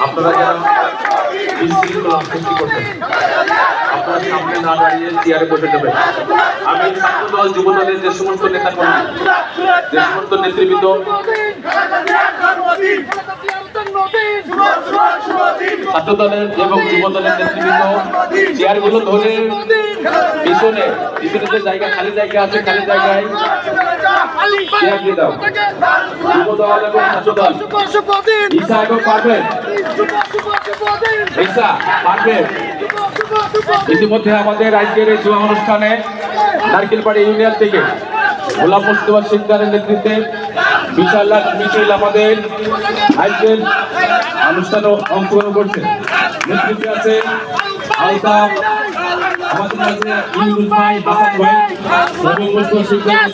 আপনারা যারা বিশৃঙ্খলা সৃষ্টি করছেন আপনারা সামনে না দাঁড়িয়ে চেয়ারে বসে যাবেন। আমি ছাত্রদল যুবদলের যে সমস্ত নেতাকর্মী, যে সমস্ত নেতৃবৃন্দ ছাত্রদলের এবং যুবদলের নেতৃবৃন্দ চেয়ারগুলো ধরে পিছনে যে জায়গা খালি জায়গা আছে খালি জায়গায় চেয়ার দিয়ে দাও। যুবদল এবং ছাত্রদল ঈশা এবং পারভেজ, ঈশা পারভেজ। ইতিমধ্যে আমাদের আজকের এই জুয়া অনুষ্ঠানে নারকেলবাড়ি ইউনিয়ন থেকে গোলাম মুস্তফা সিকদারের নেতৃত্বে বিশাল মিছিল আমাদের আজকের অনুষ্ঠানে অংশগ্রহণ করছে। নেতৃত্বে আছে আলতাফ, আমাদের মাঝে ইউনুস ভাই, হাসান ভাই এবং মুস্তফা সিকদার।